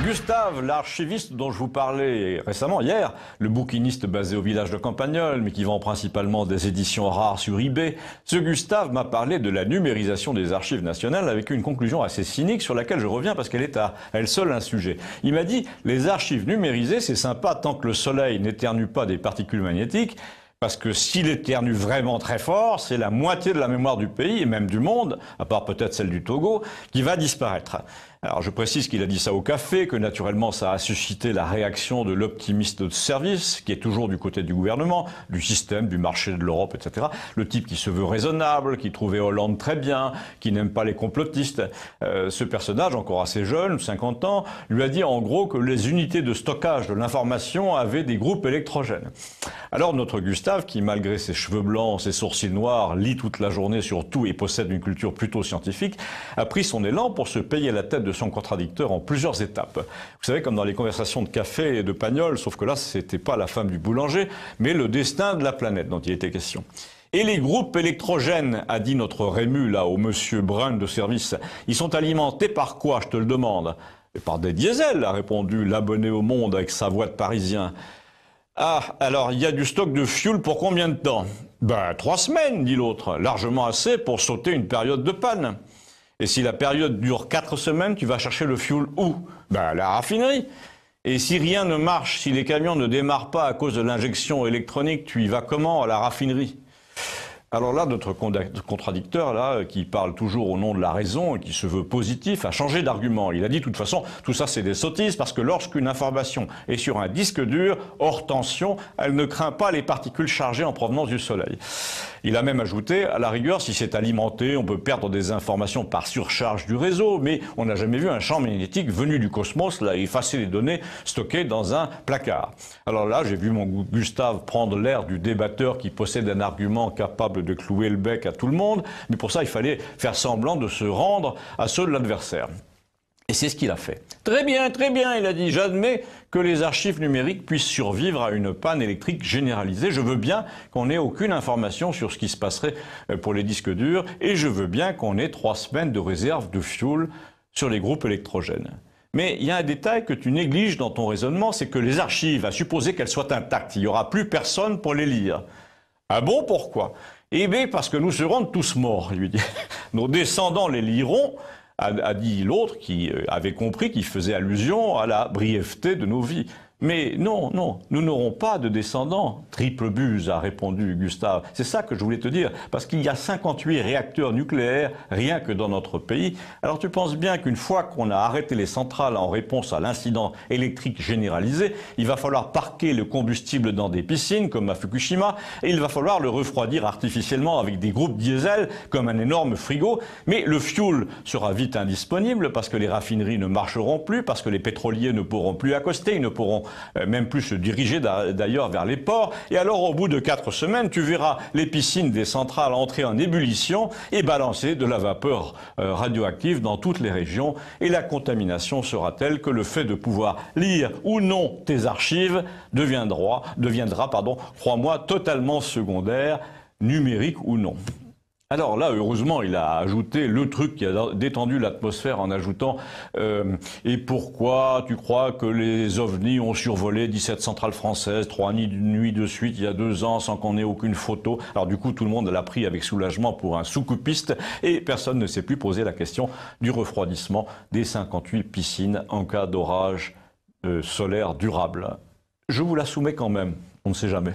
Gustave, l'archiviste dont je vous parlais récemment, hier, le bouquiniste basé au village de Campagnol, mais qui vend principalement des éditions rares sur eBay, ce Gustave m'a parlé de la numérisation des archives nationales avec une conclusion assez cynique sur laquelle je reviens parce qu'elle est à elle seule un sujet. Il m'a dit, les archives numérisées, c'est sympa tant que le soleil n'éternue pas des particules magnétiques, parce que s'il éternue vraiment très fort, c'est la moitié de la mémoire du pays, et même du monde, à part peut-être celle du Togo, qui va disparaître. Alors je précise qu'il a dit ça au café, que naturellement ça a suscité la réaction de l'optimiste de service, qui est toujours du côté du gouvernement, du système, du marché de l'Europe, etc. Le type qui se veut raisonnable, qui trouvait Hollande très bien, qui n'aime pas les complotistes. Ce personnage, encore assez jeune, 50 ans, lui a dit en gros que les unités de stockage de l'information avaient des groupes électrogènes. Alors notre Gustave, qui malgré ses cheveux blancs, ses sourcils noirs, lit toute la journée sur tout et possède une culture plutôt scientifique, a pris son élan pour se payer la tête de son contradicteur en plusieurs étapes. Vous savez, comme dans les conversations de café et de Pagnol, sauf que là, c'était pas la femme du boulanger, mais le destin de la planète dont il était question. Et les groupes électrogènes, a dit notre Rému, là, au monsieur Brun de service, ils sont alimentés par quoi, je te le demande? Et par des diesels, a répondu l'abonné au Monde avec sa voix de Parisien. Ah, alors il y a du stock de fuel pour combien de temps? Ben, 3 semaines, dit l'autre, largement assez pour sauter une période de panne. Et si la période dure 4 semaines, tu vas chercher le fuel où? Ben, à la raffinerie. Et si rien ne marche, si les camions ne démarrent pas à cause de l'injection électronique, tu y vas comment? À la raffinerie. Alors là, notre contradicteur, là, qui parle toujours au nom de la raison et qui se veut positif, a changé d'argument. Il a dit, de toute façon, tout ça c'est des sottises parce que lorsqu'une information est sur un disque dur, hors tension, elle ne craint pas les particules chargées en provenance du soleil. Il a même ajouté, à la rigueur, si c'est alimenté, on peut perdre des informations par surcharge du réseau, mais on n'a jamais vu un champ magnétique venu du cosmos, là, effacer les données stockées dans un placard. Alors là, j'ai vu mon Gustave prendre l'air du débatteur qui possède un argument capable de clouer le bec à tout le monde, mais pour ça, il fallait faire semblant de se rendre à ceux de l'adversaire. Et c'est ce qu'il a fait. Très bien, il a dit, j'admets que les archives numériques puissent survivre à une panne électrique généralisée. Je veux bien qu'on n'ait aucune information sur ce qui se passerait pour les disques durs, et je veux bien qu'on ait 3 semaines de réserve de fuel sur les groupes électrogènes. Mais il y a un détail que tu négliges dans ton raisonnement, c'est que les archives, à supposer qu'elles soient intactes, il n'y aura plus personne pour les lire. Ah bon, pourquoi? Eh bien, parce que nous serons tous morts, lui dit. Nos descendants les liront, a dit l'autre qui avait compris qu'il faisait allusion à la brièveté de nos vies. Mais non, nous n'aurons pas de descendants. Triple buse, a répondu Gustave. C'est ça que je voulais te dire, parce qu'il y a 58 réacteurs nucléaires rien que dans notre pays. Alors tu penses bien qu'une fois qu'on a arrêté les centrales en réponse à l'incident électrique généralisé, il va falloir parquer le combustible dans des piscines, comme à Fukushima, et il va falloir le refroidir artificiellement avec des groupes diesel, comme un énorme frigo. Mais le fuel sera vite indisponible, parce que les raffineries ne marcheront plus, parce que les pétroliers ne pourront plus accoster, ils ne pourront même plus se diriger d'ailleurs vers les ports. Et alors, au bout de 4 semaines, tu verras les piscines des centrales entrer en ébullition et balancer de la vapeur radioactive dans toutes les régions. Et la contamination sera telle que le fait de pouvoir lire ou non tes archives deviendra, crois-moi, totalement secondaire, numérique ou non. Alors là, heureusement, il a ajouté le truc qui a détendu l'atmosphère en ajoutant et pourquoi tu crois que les ovnis ont survolé 17 centrales françaises, 3 nuits de suite il y a 2 ans sans qu'on ait aucune photo. Alors du coup, tout le monde l'a pris avec soulagement pour un sous-coupiste et personne ne s'est plus posé la question du refroidissement des 58 piscines en cas d'orage solaire durable. Je vous la soumets quand même, on ne sait jamais.